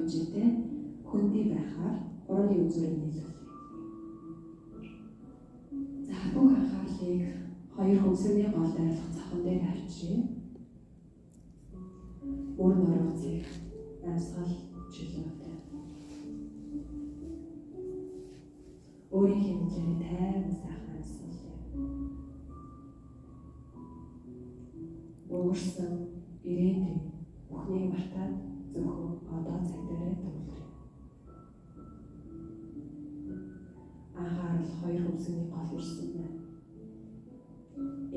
хэмжээтэй хөндий байхаар уран үзүүрийг нийлүүлээ. За бүх анхаарлыг хоёр хөмсөний гол дайрлах цохон дээр авчирээ. Өөр нурууцыг амьсгал чөлөөтэй. Өөрийн хэмжээний тайван сайхан амьсгалыг. Өөрсөн ирээдүйн бүхнийг мартаад зөвхөн одоо цаг дээрээ төвлөрье. Анхаарал хоёр хөмсөний гол ирсэн байна.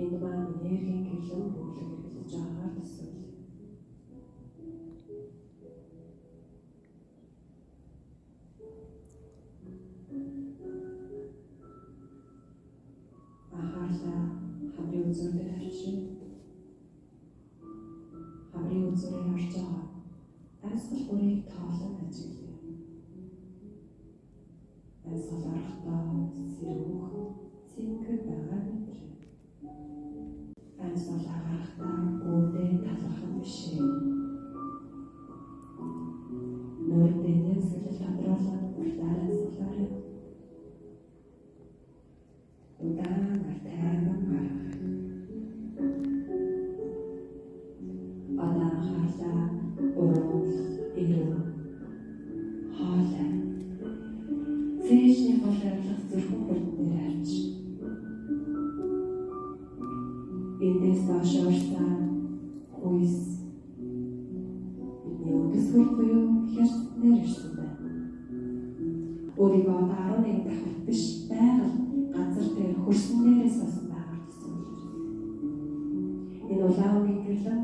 Энэ маань энергийн гэрлэн бүглэг хэрэглэж байгаагаар төсөөлье. Анхаарлаа хамрын үзүүр дээр авчир. Хамрын үзүүрээр орж байгаа амьсгал бүрийг тоолон ажиглая. Амьсгал орохдоо сэрүүх, цэнгэг байгаа мэдрээ. Амьсгал агарахдаа үүдээ талархах бишээ. Нөрдөө нэвсгэл тодруулаад уртаар амьсгалаарай. Удаанаар тайван гарах. Анхаарлаа урал, ирүү, хоолой. Цэежний гол авилах зүрхэн бүрдээр авч. Эндээс доош орсон хүйс. Бидний өдөсгөл буюу хязгаар ирсэн байна. Өөрийгөө 11 дахь биш байгаль газар дээр хөрсөн дээрээс басан байгаад төсөөлж. Энэ улаангийн гэрлэн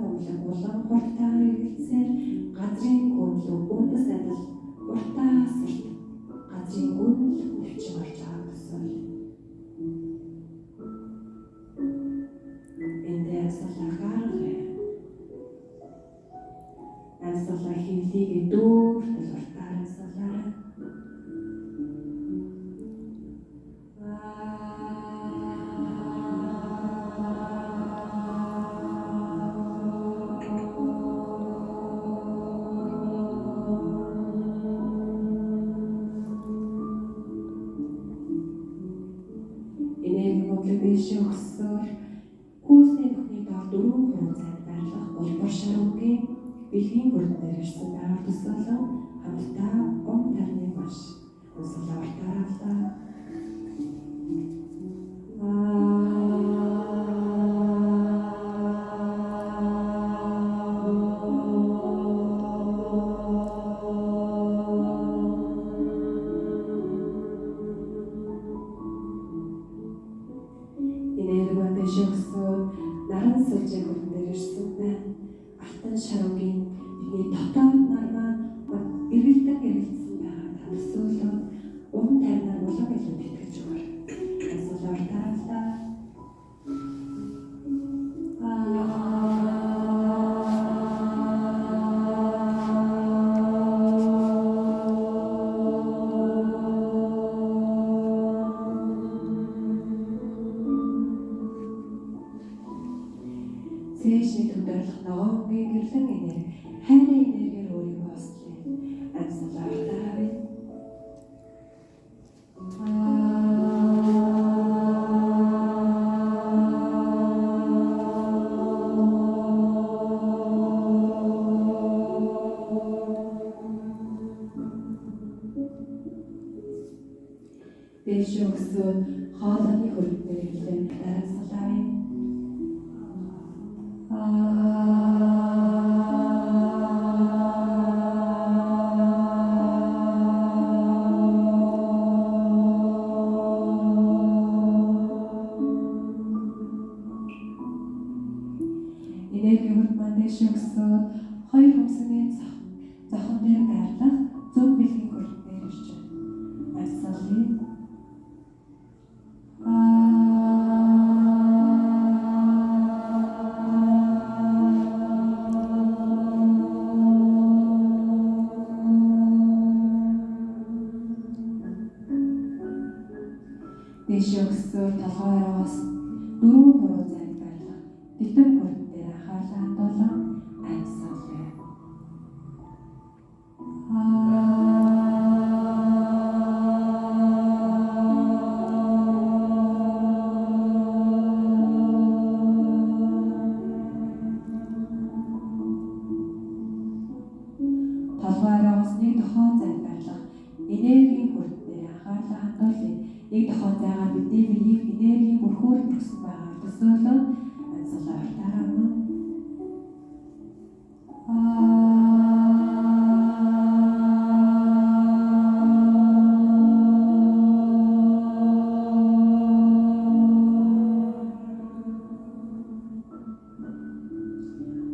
улаан хурдтаар иргэцээр газрын гүнлэг үндэс адил уртаас урт газрын гүнлэг навчиг орж байгаа төсөөл. Эндээс салаагаар амьсгалаа хөвлийг дүүртэл уртаар салаарай. Биш өгсөөр хүүсний бүхний доор 4 цаг байрлах улбар шаруугийн бэлгийн бүрдээр ирсэн байгаар төсөөлөн хамтдаа тарны маш өсөлөөр тараалаа. Наран сүлжээ хүрдээр ирсэн байна. Алтан шаруугийн бидний дотоод нар маань эргэлдсэн байгаа төсөөлөө уран тайвнаар улам илүү тэтгэж өгөр. Асуулаар тараалаа. Цэежний төдөрлөх ногоонгийн гэрлэн энерги хайрын энергиэр өөрийгөө ослоо. Амьсгалаар таравын. Дэш өгсөн хоолойны хөрөлтөөр хэлэн тарамсгалаа. Энерги хүрт мандаш өгсөөр хоёр хөмсөний зохон дээр байрлах зөв бэлгийн хөрөлтөөр ирж байна. Амьсгалын дэш өгсөөр толгойроос 4 цаг байрлах дэвтэн хөрөлт дээр анхаарлаа хандуулан амьсгалаа. толгойроос нэг тохион зайд байрлах энергийн хүрдээр анхаарлаа хандуулъя. Нэг тохион зайгаар бидний биеийг энергийн бүрхүүр бүрсэн байгаа төсөөлөн амьсгалаа хурдаараа өмнө.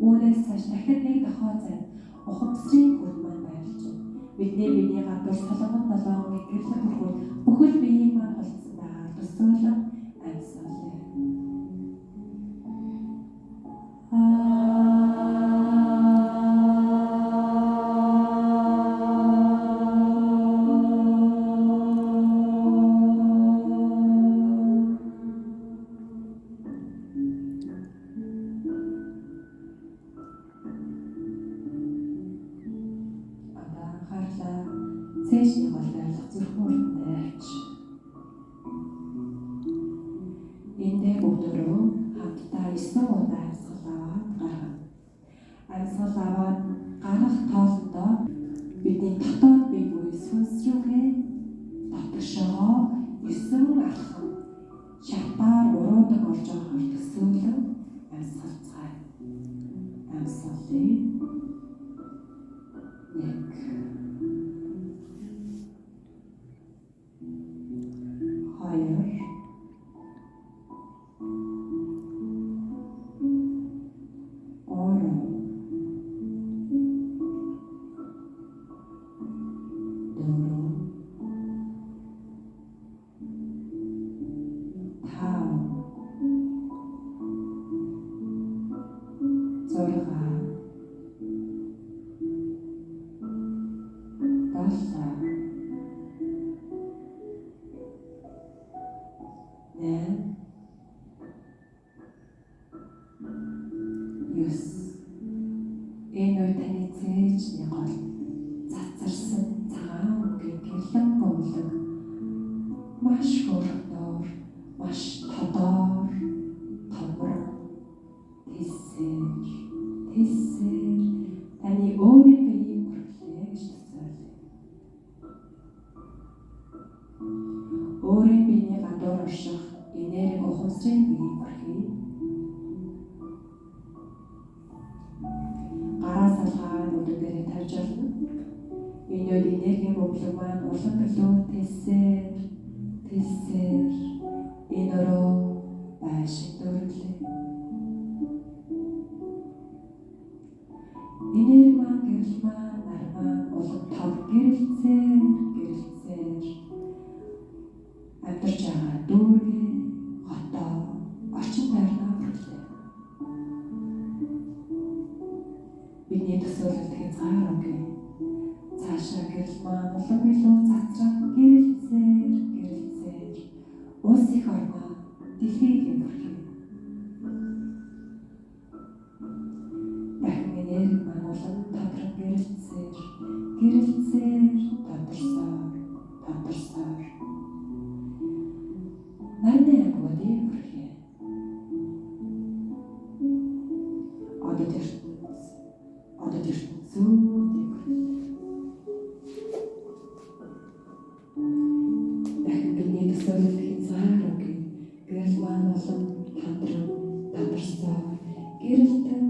Үүнээс цааш дахиад нэг тохион зайд ухамсарын бүрд маань байрлаж байна. Бидний гадуур Соломон 7 хоногийн гэрлэх бүрхүүр бүхэл биеийг маань холдсон байгаа төсөөлөн амьсгалаа. Цэшний гол байрлах зүрхмөрөндөө авч. Эндээ бүгдөө хамтдаа 9 удаа амьсгал аваад гаргана. Амьсгал аваад гарах тоолондоо бидний дотоод бие буй сүнс рүүгээ дотгошоо 9 алхам шатаар уруудан орж байгаа төсөөлөн амьсгалцгаая. Амьсгалъя. 9. Энэ үед таны цэежний гол цацарсан цагаан өнгөний гэрлэн бөмбөлөг маш хөргөнөөр, маш тодор, томрон, тэсээр таны өөрийн биеийг хүргэлээ гэж төсөөлье. Өөрийн биений гадуур орших энерги ухамсарын биеийг хүргэе. Гараа салгаад өдөртөө тавьж олно. Энэ үед энергийн бөмбөлөг маань улам илүү тэсээр энэ өрөө байшин дүүрлээ. Энерги маань гэрэл маань нар маань улам тод гэрэлцээр амьдарч байгаа дүүргээ хотоо орчин байрнаа бүрлээ. Бидний төсөөлөлт хязгааргүй. Цаашаа гэрэл маань улам илүү цацраг гэрэлцээр ус их орноо дэлхийг бүрхий. Дахин энерги маань улам тодрог гэрэлцээр тодорсоор нарны ангуудыг бүрхий. Одод ертөнцүүдийг бүрхий. Дахин бидний төсөөлөлт хязгааргүй. Гэрэл маань улам тодорсоор гэрэлцээр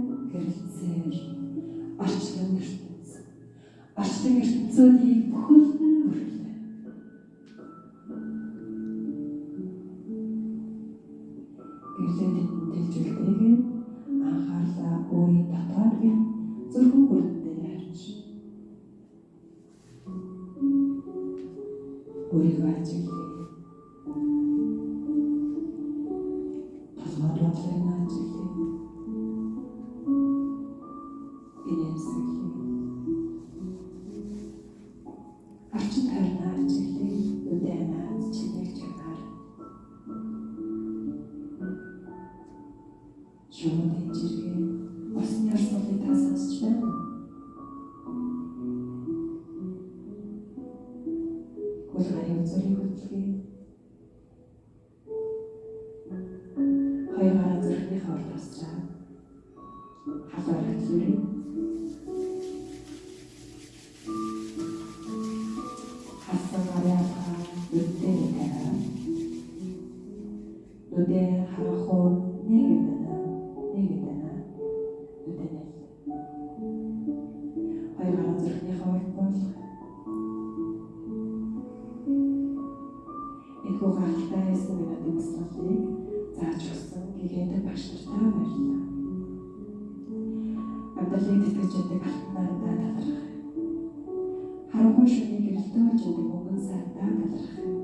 орчлон ертөнцүүдийг бүхэлдэн бүрхлээ. Гэрлээд дэлжүүлдэг анхаарлаа өөрийн дотоодын зүрхэн бүрдээр харж өөрийгөө ажиглая. Толгой бодлыг ажиглая. Инээмсэглэе. Арчин тойрноо ажиглая. Үдэнаа чинийг чанаар. Шууд жиргээ усны орсолыг тасгасч байна. Хөлгарын үзүүрийг хөтлөе. Хоёр гараа зүрхний хавар тасраа. Халуур хөтлөе. ядаг алтнаараа талархах юм. Харанхуй шөнийн гэрэлтөөлж өгөх өнгөн сартаа талархах юм.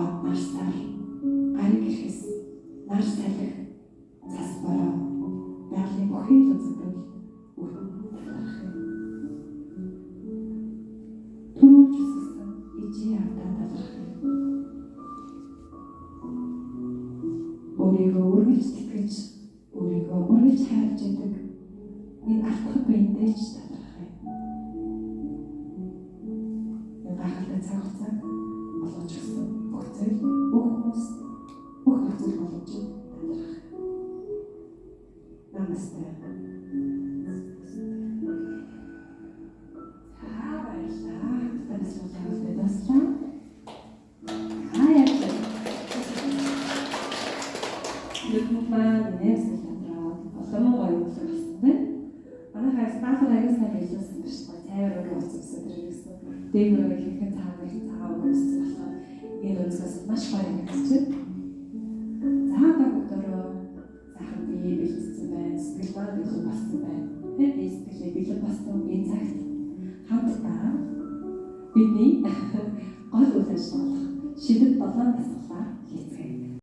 Од нарсаар гариг ирэхс нар салхих цас бороо байгалийн бүхий л үзэгдэл үтэн талархах юм. Төрүүлж үсгэсэн ижийн ардаа талархах юм. Өөрийгөө үргэлж тэтгэж, өөрийгөө үргэлж хайрж ядаг энэ алтхан биендээ ч талархах юм. Энэ гайхалтай цаг хугацааг олгож өгсөн бүх зүйл, бүх хүмүүс, бүх нөхцөл боломжийг талархах юм. Намасте. Баярлалаа. Танаас болоод дэслээ. Маань нэрсэл татраад олон гоё үйлс болсон байна. Манайхаас баахар аяасан байлсан биш гоё цайвар ууцсан тэр гэсэн. Дэмрөө хийхэд цаагаар цаав ууцсан болохоор энэ өнцгөөс маш гоё нэгч. Цаагаар өдөрөө сайхан бие бэлдсэн байна. Сэтгэл ба бэлэн болсон байна. Тэгээд би сэтгэлээ бэлэн болсон энэ цагт хамтдаа бидний гол үйл ажиллагаа шидэт 7 тасгалаа